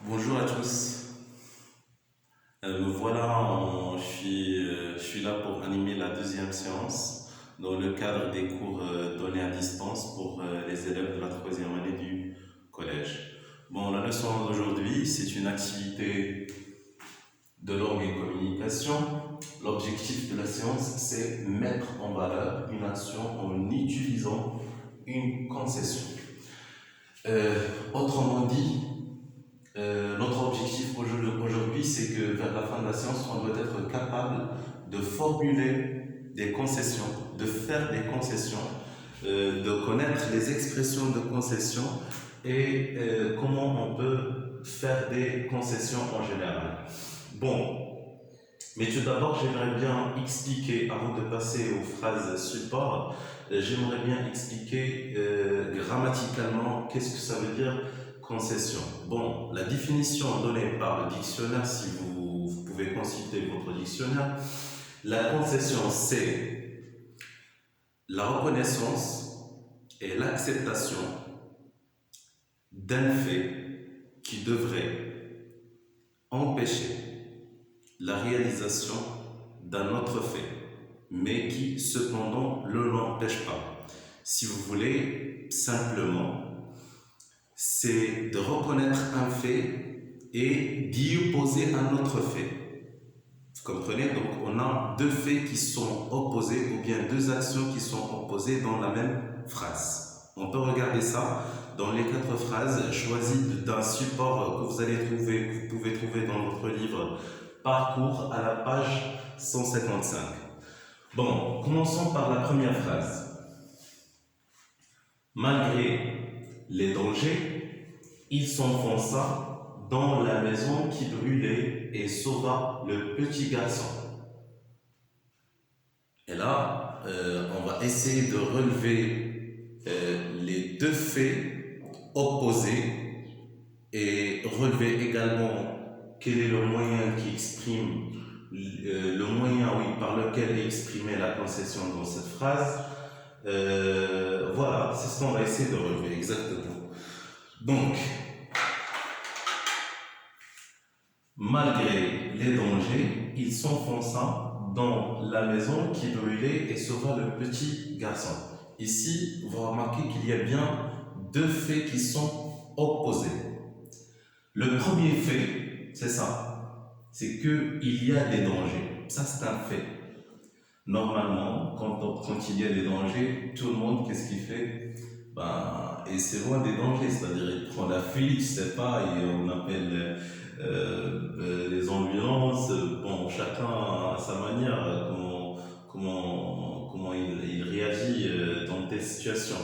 Bonjour à tous. Me voilà, je suis là pour animer la deuxième séance dans le cadre des cours donnés à distance pour les élèves de la troisième année du collège. Bon, la leçon d'aujourd'hui, c'est une activité de langue et communication. L'objectif de la séance, c'est mettre en valeur une action en utilisant une concession. Autrement dit, notre objectif aujourd'hui, c'est que vers la fin de la séance, on doit être capable de formuler des concessions, de faire des concessions, de connaître les expressions de concession et comment on peut faire des concessions en général. Bon, mais tout d'abord, j'aimerais bien expliquer, avant de passer aux phrases support, j'aimerais bien expliquer grammaticalement qu'est-ce que ça veut dire concession. Bon, la définition donnée par le dictionnaire, si vous pouvez consulter votre dictionnaire, la concession, c'est la reconnaissance et l'acceptation d'un fait qui devrait empêcher la réalisation d'un autre fait, mais qui cependant ne l'empêche pas. Si vous voulez, simplement, c'est de reconnaître un fait et d'y opposer un autre fait. Vous comprenez? Donc on a deux faits qui sont opposés ou bien deux actions qui sont opposées dans la même phrase. On peut regarder ça dans les quatre phrases choisies d'un support que vous allez trouver, que vous pouvez trouver dans votre livre Parcours à la page 155. Bon, commençons par la première phrase. Malgré les dangers, il s'enfonça dans la maison qui brûlait et sauva le petit garçon. Et là, on va essayer de relever les deux faits opposés et relever également quel est le moyen qui exprime, le moyen par lequel est exprimée la concession dans cette phrase. Voilà, c'est ce qu'on va essayer de relever exactement. Donc, malgré les dangers, il s'enfonça dans la maison qui brûlait et sauva le petit garçon. Ici, vous remarquez qu'il y a bien deux faits qui sont opposés. Le premier fait, c'est ça, c'est qu'il y a des dangers. Ça, c'est un fait. Normalement, quand il y a des dangers, tout le monde, qu'est-ce qu'il fait? Et c'est loin des dangers, c'est-à-dire il prend la fuite, je sais pas, et on appelle les ambulances. Bon, chacun à sa manière, comment il réagit dans telle situation.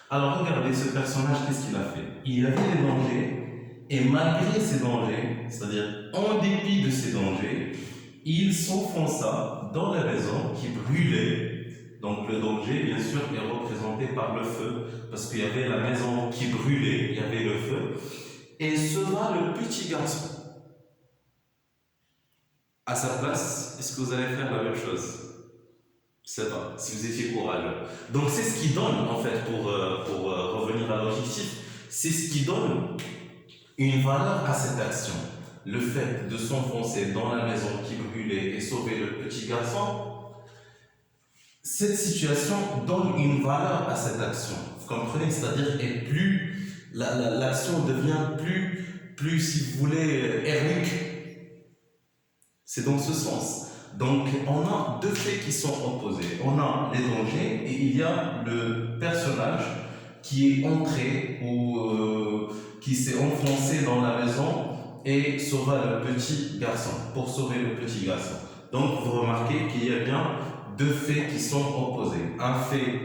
Alors regardez ce personnage, qu'est-ce qu'il a fait? Il avait des dangers, et malgré ces dangers, c'est-à-dire en dépit de ces dangers, il s'enfonça dans la maison qui brûlait. Donc le danger, bien sûr, est représenté par le feu, parce qu'il y avait la maison qui brûlait, il y avait le feu, et sauva le petit garçon. À sa place, est-ce que vous allez faire la même chose? Je ne sais pas, si vous étiez courageux. Donc c'est ce qui donne, en fait, pour revenir à l'objectif, c'est ce qui donne une valeur à cette action. Le fait de s'enfoncer dans la maison qui brûlait et sauver le petit garçon, cette situation donne une valeur à cette action. Vous comprenez? C'est-à-dire que l'action devient plus, si vous voulez, héroïque. C'est dans ce sens. Donc, on a deux faits qui sont opposés. On a les dangers et il y a le personnage qui est entré ou qui s'est enfoncé dans la maison et sauva le petit garçon, pour sauver le petit garçon. Donc, vous remarquez qu'il y a bien deux faits qui sont opposés. Un fait,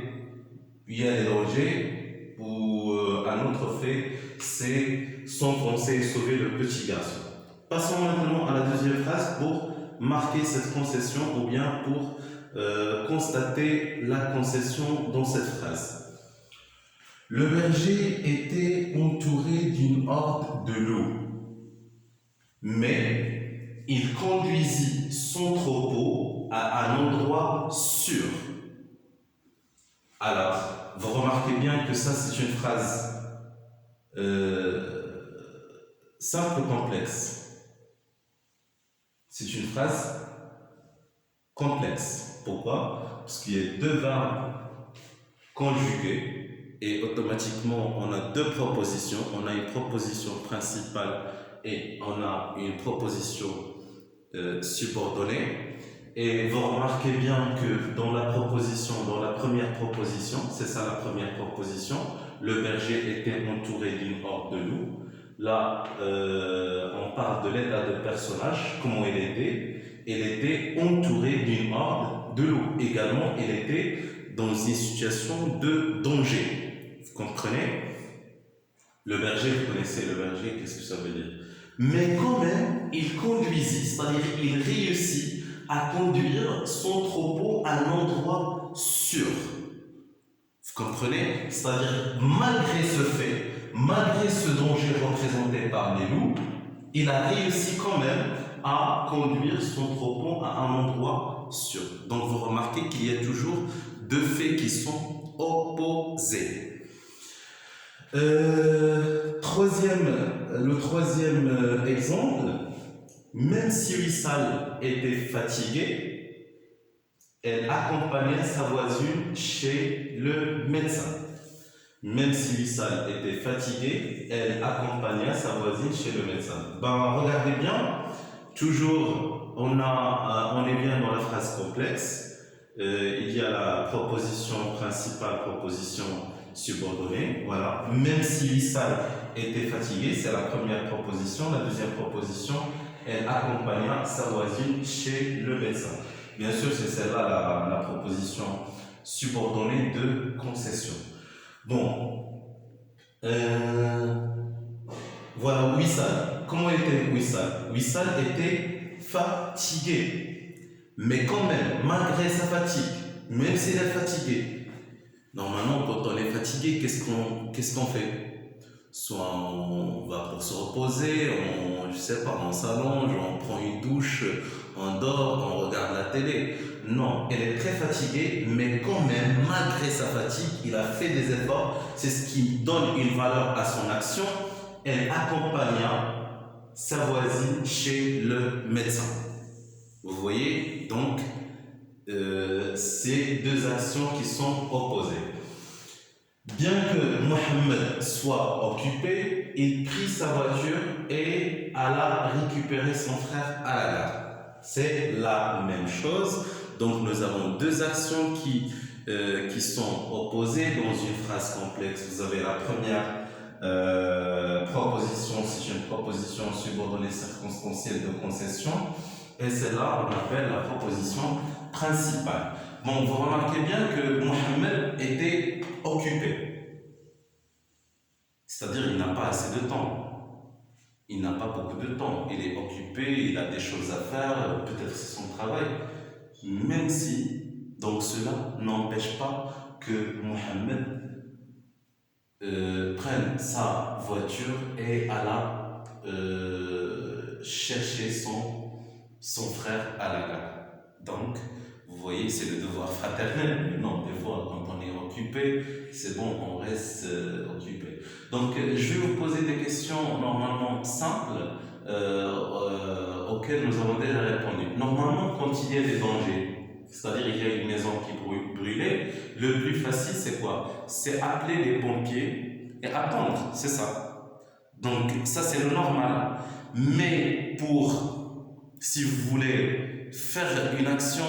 il y a les dangers, ou un autre fait, c'est s'enfoncer et sauver le petit garçon. Passons maintenant à la deuxième phrase pour marquer cette concession ou bien pour constater la concession dans cette phrase. Le berger était entouré d'une horde de loups, mais il conduisit son troupeau à un endroit sûr. Alors, vous remarquez bien que ça c'est une phrase simple ou complexe? C'est une phrase complexe. Pourquoi? Parce qu'il y a deux verbes conjugués et automatiquement on a deux propositions. On a une proposition principale et on a une proposition subordonnée. Et vous remarquez bien que dans la première proposition, c'est ça la première proposition, le berger était entouré d'une horde de loups. Là, on parle de l'état de personnage, comment elle était. Elle était entourée d'une horde de loups. Également, elle était dans une situation de danger. Vous comprenez? Le berger, vous connaissez le berger, qu'est-ce que ça veut dire? Mais quand même, il conduisit, c'est-à-dire il réussit à conduire son troupeau à un endroit sûr. Vous comprenez? C'est-à-dire, malgré ce fait, malgré ce danger représenté par les loups, il a réussi quand même à conduire son troupeau à un endroit sûr. Donc vous remarquez qu'il y a toujours deux faits qui sont opposés. Le troisième exemple, même si Wissal était fatiguée, elle accompagnait sa voisine chez le médecin. Même si Wissal était fatiguée, elle accompagnait sa voisine chez le médecin. Ben, regardez bien, toujours, on est bien dans la phrase complexe. Il y a la proposition principale, proposition subordonnée. Voilà. Même si Wissal était fatiguée, c'est la première proposition. La deuxième proposition, elle accompagna sa voisine chez le médecin. Bien sûr, c'est celle-là la proposition subordonnée de concession. Bon, voilà, Wissal. Comment était Wissal? Wissal était fatigué. Mais quand même, malgré sa fatigue, même s'il est fatigué, normalement, quand on est fatigué, qu'est-ce qu'on fait? Soit on va pour se reposer, je sais pas, on s'allonge, on prend une douche, on dort, on regarde la télé. Non, elle est très fatiguée, mais quand même, malgré sa fatigue, il a fait des efforts. C'est ce qui donne une valeur à son action. Elle accompagna sa voisine chez le médecin. Vous voyez, donc, ces deux actions qui sont opposées. Bien que Mohammed soit occupé, il prit sa voiture et alla récupérer son frère à la gare. C'est la même chose. Donc nous avons deux actions qui sont opposées dans une phrase complexe. Vous avez la première proposition, c'est une proposition subordonnée circonstancielle de concession. Et celle-là, on appelle la proposition principale. Bon, vous remarquez bien que Mohammed était occupé. C'est-à-dire, il n'a pas assez de temps. Il n'a pas beaucoup de temps. Il est occupé, il a des choses à faire, peut-être c'est son travail. Même si, donc cela n'empêche pas que Mohammed prenne sa voiture et alla chercher son frère à la gare. Donc, vous voyez, c'est le devoir fraternel. Non, des fois, quand on est occupé, c'est bon, on reste occupé. Donc, je vais vous poser des questions normalement simples auxquelles nous avons déjà répondu. Normalement, quand il y a des dangers, c'est-à-dire il y a une maison qui brûlait, le plus facile, c'est quoi? C'est appeler les pompiers et attendre, c'est ça. Donc, ça, c'est le normal. Mais si vous voulez faire une action,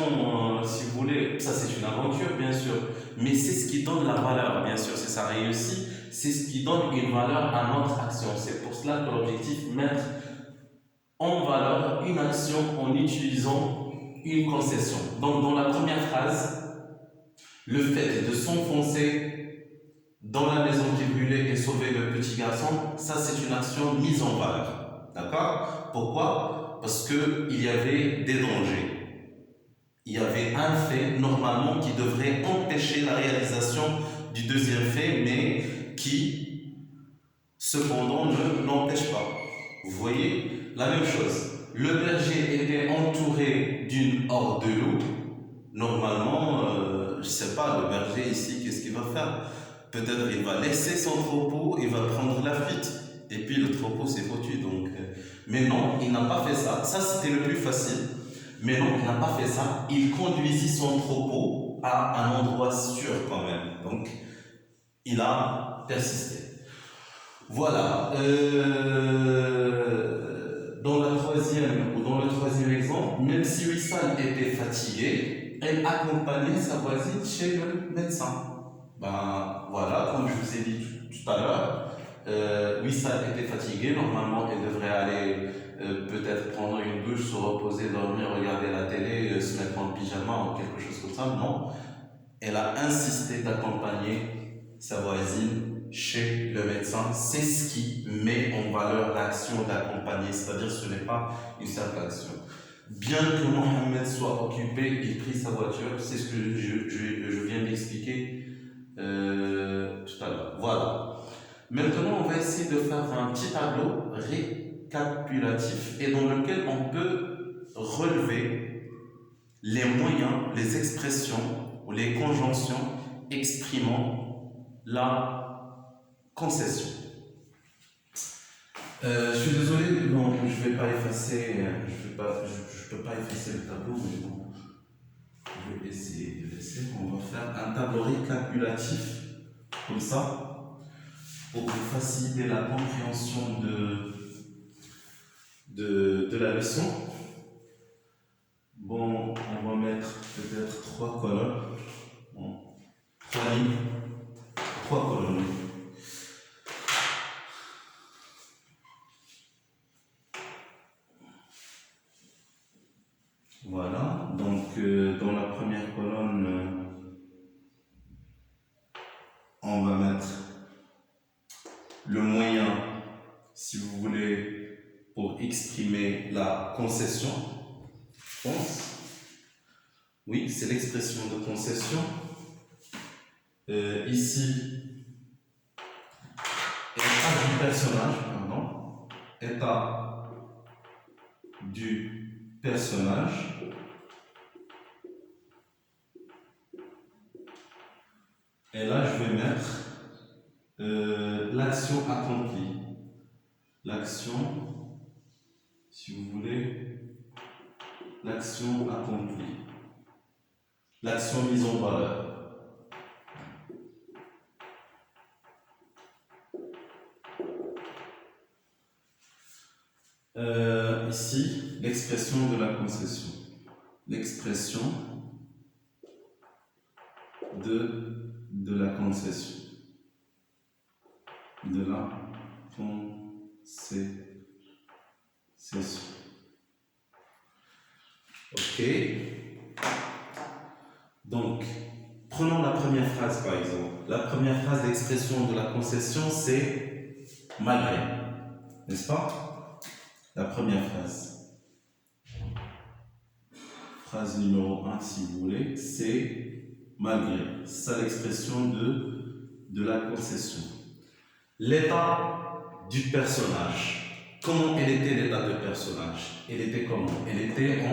si vous voulez, ça c'est une aventure bien sûr, mais c'est ce qui donne la valeur, bien sûr, c'est sa réussite, c'est ce qui donne une valeur à notre action. C'est pour cela que l'objectif, mettre en valeur une action en utilisant une concession. Donc dans la première phrase, le fait de s'enfoncer dans la maison qui brûlait et sauver le petit garçon, ça c'est une action mise en valeur. D'accord? Pourquoi? Parce qu'il y avait des dangers. Il y avait un fait, normalement, qui devrait empêcher la réalisation du deuxième fait, mais qui, cependant, ne l'empêche pas. Vous voyez? La même chose. Le berger était entouré d'une horde de loups. Normalement, je ne sais pas, le berger ici, qu'est-ce qu'il va faire? Peut-être il va laisser son troupeau, il va prendre la fuite. et puis le troupeau s'est foutu. Donc, mais non, il n'a pas fait ça. Ça, c'était le plus facile. Mais non, il n'a pas fait ça. Il conduisit son troupeau à un endroit sûr quand même. Donc, il a persisté. Voilà. Dans le troisième exemple, même si Wissal était fatigué, elle accompagnait sa voisine chez le médecin. Ben voilà, comme je vous ai dit tout à l'heure, Wissal était fatigué. Normalement, elle devrait aller peut-être prendre une douche, se reposer, dormir, regarder la télé, se mettre en pyjama ou quelque chose comme ça. Non, elle a insisté d'accompagner sa voisine chez le médecin. C'est ce qui met en valeur l'action d'accompagner, c'est-à-dire ce n'est pas une simple action. Bien que Mohamed soit occupé, il prit sa voiture, c'est ce que je viens d'expliquer tout à l'heure. Voilà. Maintenant, on va essayer de faire un petit tableau récapitulatif et dans lequel on peut relever les moyens, les expressions ou les conjonctions exprimant la concession. Je suis désolé, non, je vais pas effacer, je peux pas effacer le tableau, mais bon, je vais essayer de laisser. On va faire un tableau récapitulatif comme ça pour vous faciliter la compréhension de la leçon. Bon, on va mettre peut-être 3 colonnes, bon, 3 lignes, 3 colonnes. Voilà, donc dans la première colonne, on va mettre le moyen, si vous voulez, pour exprimer la concession. Oui, c'est l'expression de concession. Ici, état du personnage, pardon, état du personnage. Et là, je vais mettre l'action accomplie. L'action, si vous voulez, l'action accomplie. L'action mise en valeur. Ici, l'expression de la concession. L'expression de la concession. De la concession. Ok. Donc, prenons la première phrase par exemple. La première phrase d'expression de la concession, c'est malgré. N'est-ce pas? La première phrase. Phrase numéro 1, si vous voulez, c'est malgré. C'est ça l'expression de la concession. L'état du personnage. Comment elle était l'état de personnage? Elle était comment? Elle était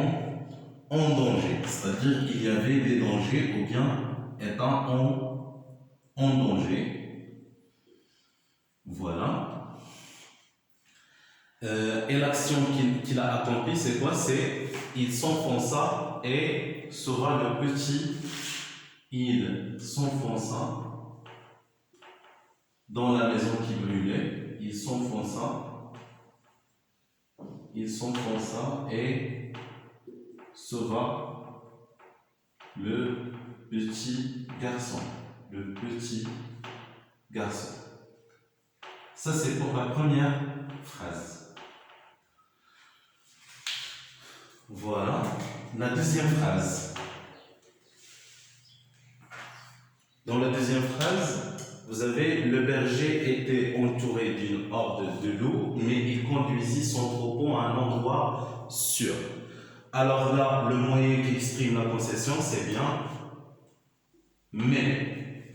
en danger. C'est-à-dire qu'il y avait des dangers ou bien étant en danger. Voilà. Et l'action qu'il a accomplie, c'est quoi? C'est il s'enfonça et sauva le petit. Il s'enfonça dans la maison qui brûlait. Il s'enfonça et sauva le petit garçon. Le petit garçon. Ça, c'est pour la première phrase. Voilà, la deuxième phrase. Dans la deuxième phrase, vous avez le berger était entouré d'une horde de loups, mais il conduisit son troupeau à un endroit sûr. Alors là, le moyen qui exprime la concession, c'est bien mais.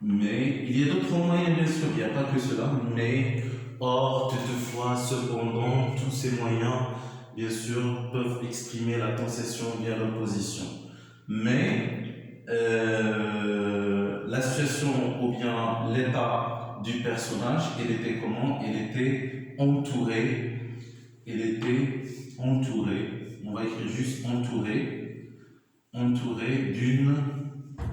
Mais il y a d'autres moyens, bien sûr, il n'y a pas que cela, mais. Or, toutefois, cependant, tous ces moyens, bien sûr, peuvent exprimer la concession via l'opposition. Mais la situation ou bien l'état du personnage, il était comment? Il était entouré. Il était entouré. On va écrire juste entouré. Entouré d'une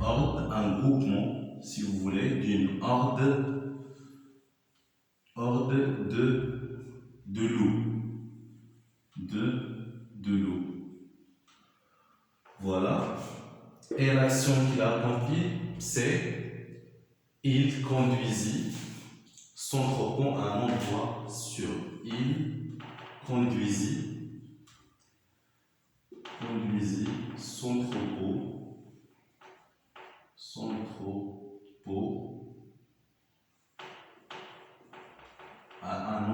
horde, un groupement, si vous voulez, d'une horde de loups. De loups. Voilà. Et l'action qu'il a accomplie, c'est il conduisit son troupeau à un endroit sûr. Il conduisit son troupeau à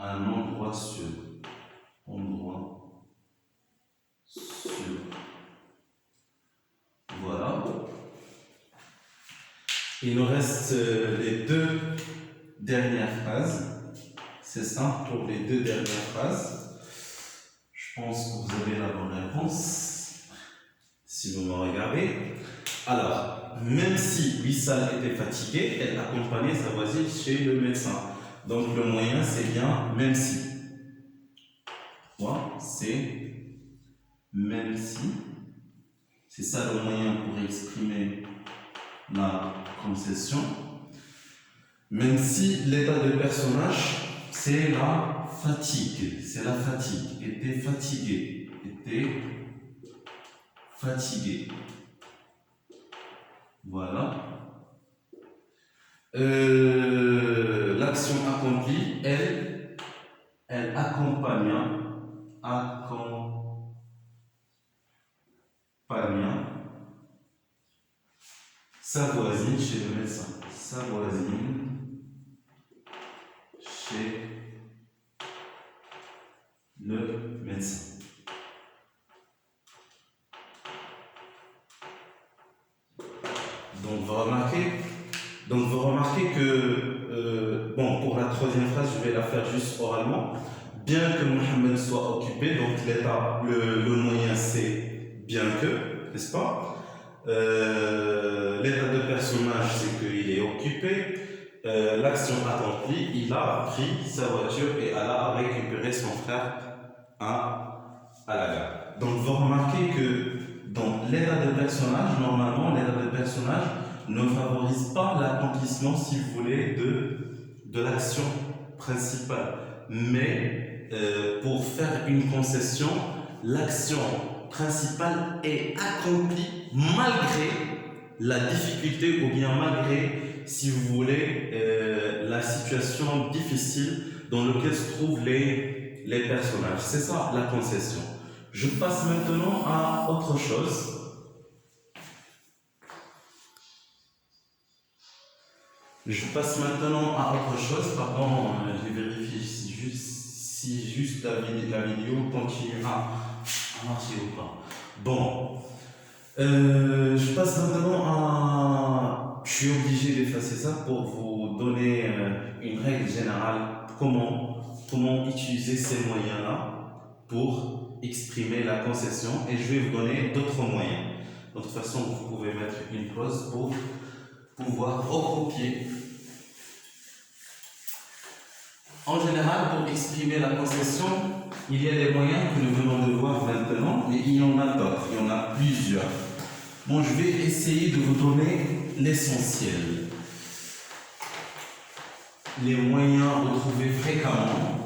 un endroit sûr. Voilà. Il nous reste les deux dernières phrases. C'est simple pour les deux dernières phrases. Je pense que vous avez la bonne réponse, si vous me regardez. Alors, même si Wissal était fatiguée, elle accompagnait sa voisine chez le médecin. Donc le moyen, c'est bien même si. Quoi? C'est même si. C'est ça le moyen pour exprimer la concession. Même si l'état de personnage, c'est la fatigue. C'est la fatigue. Était fatigué. Voilà. L'action accomplie, elle accompagna sa voisine chez le médecin. Sa voisine chez le médecin. Donc vous remarquez que, bon, pour la troisième phrase, je vais la faire juste oralement. Bien que Mohamed soit occupé, donc le moyen c'est bien que, n'est-ce pas? L'état de personnage, c'est qu'il est occupé. L'action accomplie, il a pris sa voiture et a récupéré son frère à la gare. Donc vous remarquez que dans l'état de personnage, normalement, l'état de personnage ne favorise pas l'accomplissement, si vous voulez, de l'action principale. Mais pour faire une concession, l'action principale est accomplie malgré la difficulté ou bien malgré, si vous voulez, la situation difficile dans laquelle se trouvent les personnages. C'est ça la concession. Je passe maintenant à autre chose. Pardon, je vérifie si juste la vidéo continue à marcher ou pas. Bon, je passe maintenant à... Je suis obligé d'effacer ça pour vous donner une règle générale. Comment utiliser ces moyens-là pour exprimer la concession, et je vais vous donner d'autres moyens. De toute façon, vous pouvez mettre une pause pour pouvoir recopier. En général, pour exprimer la concession, il y a des moyens que nous venons de voir maintenant, mais il y en a d'autres, il y en a plusieurs. Bon, je vais essayer de vous donner l'essentiel. Les moyens retrouvés fréquemment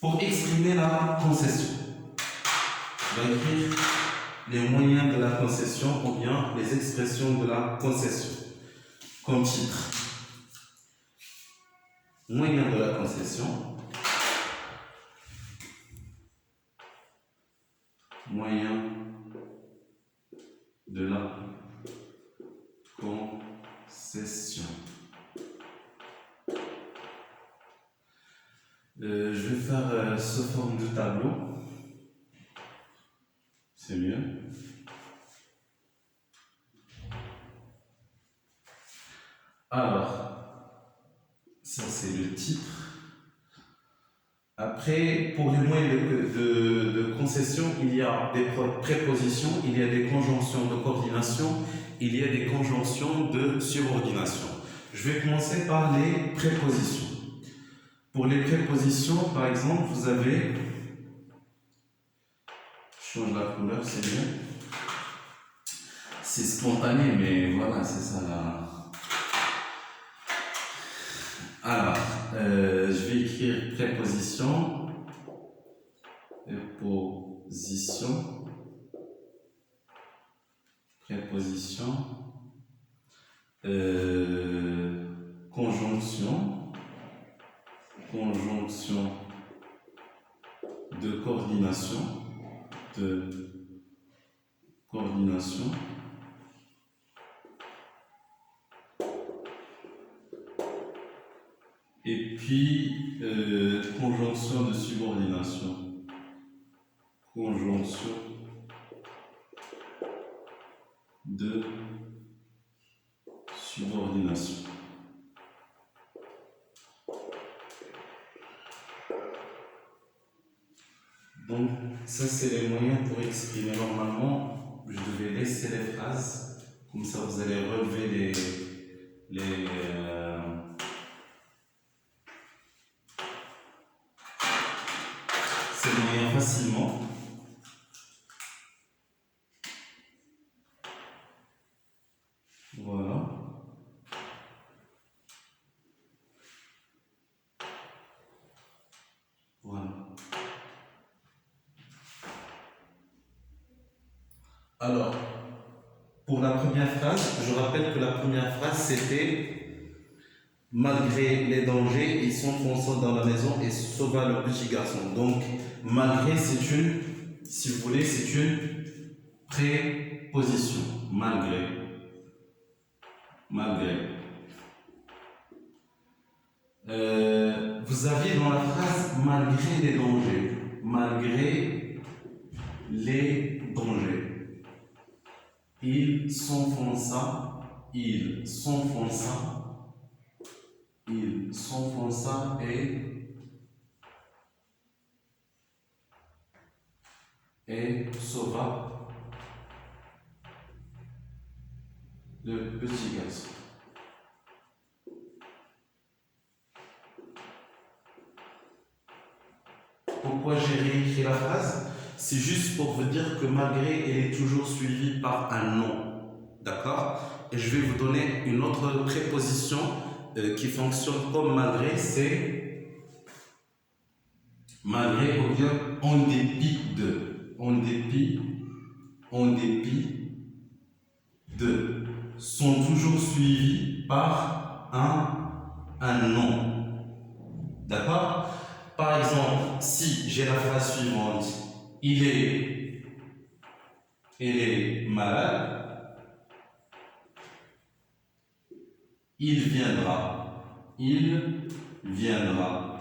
pour exprimer la concession. Je vais écrire les moyens de la concession ou bien les expressions de la concession comme titre. Moyens de la concession. Moyens de la concession. Je vais faire sous forme de tableau. C'est mieux. Alors, ça c'est le titre. Après, pour les moyens de concession, il y a des prépositions, il y a des conjonctions de coordination, il y a des conjonctions de subordination. Je vais commencer par les prépositions. Pour les prépositions, par exemple, vous avez... Je change la couleur, c'est mieux. C'est spontané, mais voilà, c'est ça là. Alors, je vais écrire préposition, préposition, préposition, conjonction, conjonction de coordination, et puis conjonction de subordination, conjonction de subordination. Donc, ça, c'est les moyens pour exprimer. Normalement, je devais laisser les phrases, comme ça vous allez relever ces moyens facilement. Voilà. Voilà. Alors, pour la première phrase, je rappelle que la première phrase c'était « Malgré les dangers, ils s'enfonça dans la maison et sauva le petit garçon ». Donc, malgré, c'est une, si vous voulez, c'est une préposition. Malgré. Malgré. Vous aviez dans la phrase « Malgré les dangers ». Malgré les dangers. Il s'enfonça, il s'enfonça, il s'enfonça et sauva le petit garçon. Pourquoi j'ai réécrit la phrase? C'est juste pour vous dire que malgré, elle est toujours suivie par un nom. D'accord? Et je vais vous donner une autre préposition qui fonctionne comme malgré, c'est malgré ou bien en dépit de. En dépit de. Sont toujours suivis par un nom. D'accord? Par exemple, si j'ai la phrase suivante, il est malade, il viendra, il viendra.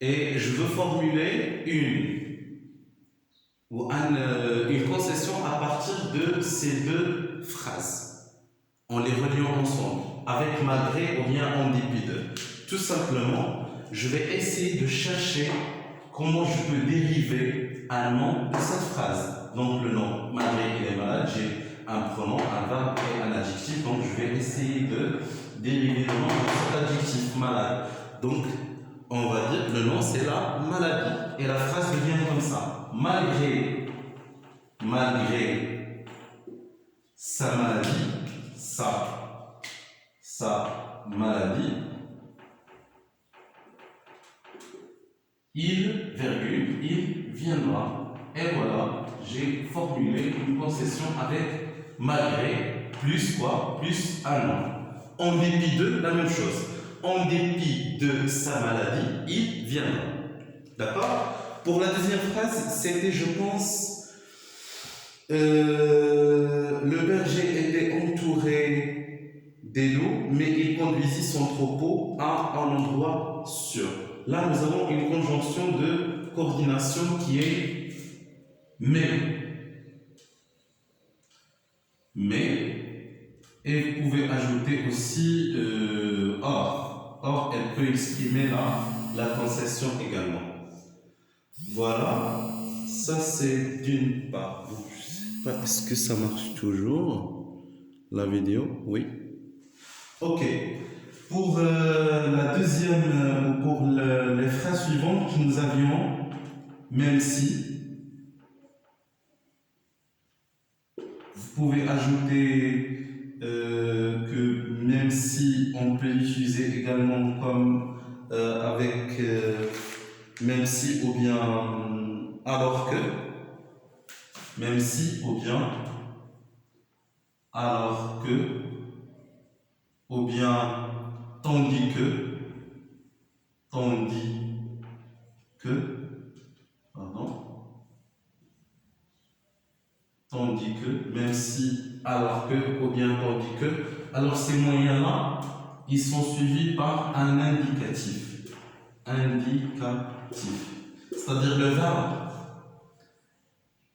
Et je veux formuler une concession à partir de ces deux phrases, en les reliant ensemble, avec malgré ou bien en dépit de. Tout simplement, je vais essayer de chercher comment je peux dériver un nom de cette phrase. Donc le nom, malgré qu'il est malade, j'ai un pronom, un verbe et un adjectif. Donc je vais essayer de dériver le nom de cet adjectif, malade. Donc on va dire que le nom c'est la maladie. Et la phrase devient comme ça. Malgré sa maladie, sa maladie, il viendra. Et voilà, j'ai formulé une concession avec malgré, plus quoi? Plus un nom. En dépit de, la même chose. En dépit de sa maladie, il viendra. D'accord? Pour la deuxième phrase, c'était, je pense, le berger était entouré des loups, mais il conduisit son troupeau à un endroit sûr. Là, nous avons une conjonction de coordination qui est mais, et vous pouvez ajouter aussi or. Or, elle peut exprimer la concession également. Voilà, ça c'est d'une part. Bon, je sais pas, est-ce que ça marche toujours, la vidéo? Oui. Ok. Pour la deuxième, pour les phrases suivantes, nous avions même si. Vous pouvez ajouter que même si on peut l'utiliser également comme avec même si ou bien alors que, même si ou bien alors que, ou bien tandis que, pardon, tandis que, même si, alors que, ou bien tandis que. Alors ces moyens-là, ils sont suivis par un indicatif. Indicatif. C'est-à-dire le verbe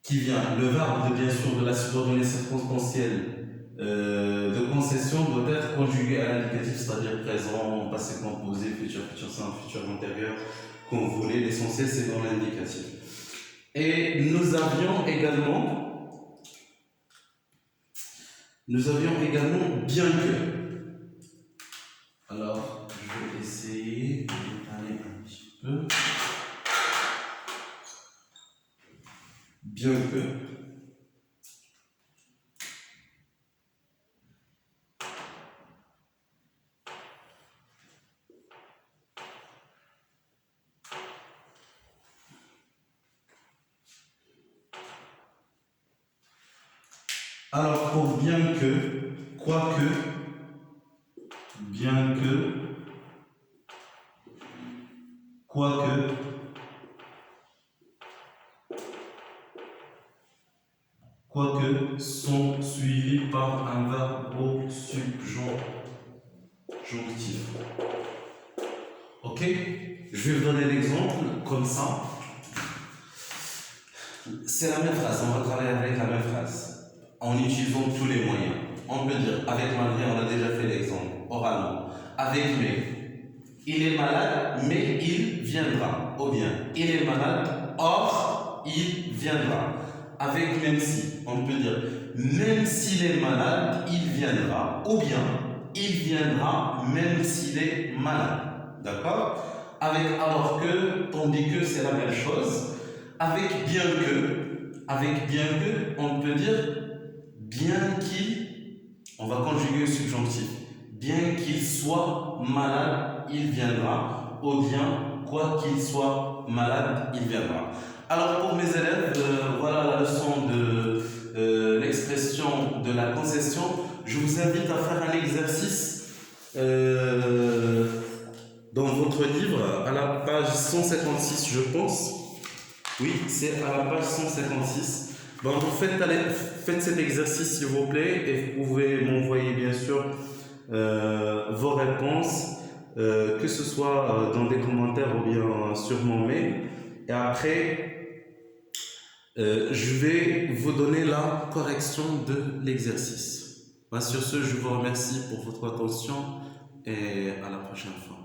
qui vient, le verbe bien sûr de la subordonnée circonstancielle de concession doit être conjugué à l'indicatif, c'est-à-dire présent, passé composé, futur, futur simple, futur antérieur, comme vous voulez. L'essentiel c'est dans l'indicatif. Et nous avions également bien que. Alors, je vais essayer de détailler un petit peu. Bien que. Alors, pour bien que, quoique, bien que, quoique, quoique sont suivis par un verbe au subjonctif. Ok? Je vais vous donner l'exemple comme ça. C'est la même phrase, on va travailler avec la même phrase en utilisant tous les moyens. On peut dire avec malgré, on a déjà fait l'exemple oralement. Avec mais, il est malade, mais il viendra. Ou bien, il est malade, or il viendra. Avec même si, on peut dire même s'il est malade, il viendra. Ou bien, il viendra même s'il est malade. D'accord? Avec alors que, tandis que c'est la même chose. Avec bien que, on peut dire bien qu'il, on va conjuguer le subjonctif, bien qu'il soit malade, il viendra, ou bien quoi qu'il soit malade, il viendra. Alors pour mes élèves, voilà la leçon de l'expression de la concession. Je vous invite à faire un exercice dans votre livre, à la page 156 je pense. Oui, c'est à la page 156. Bon, vous faites cet exercice s'il vous plaît et vous pouvez m'envoyer bien sûr vos réponses, que ce soit dans des commentaires ou bien sur mon mail. Et après, je vais vous donner la correction de l'exercice. Sur ce, je vous remercie pour votre attention et à la prochaine fois.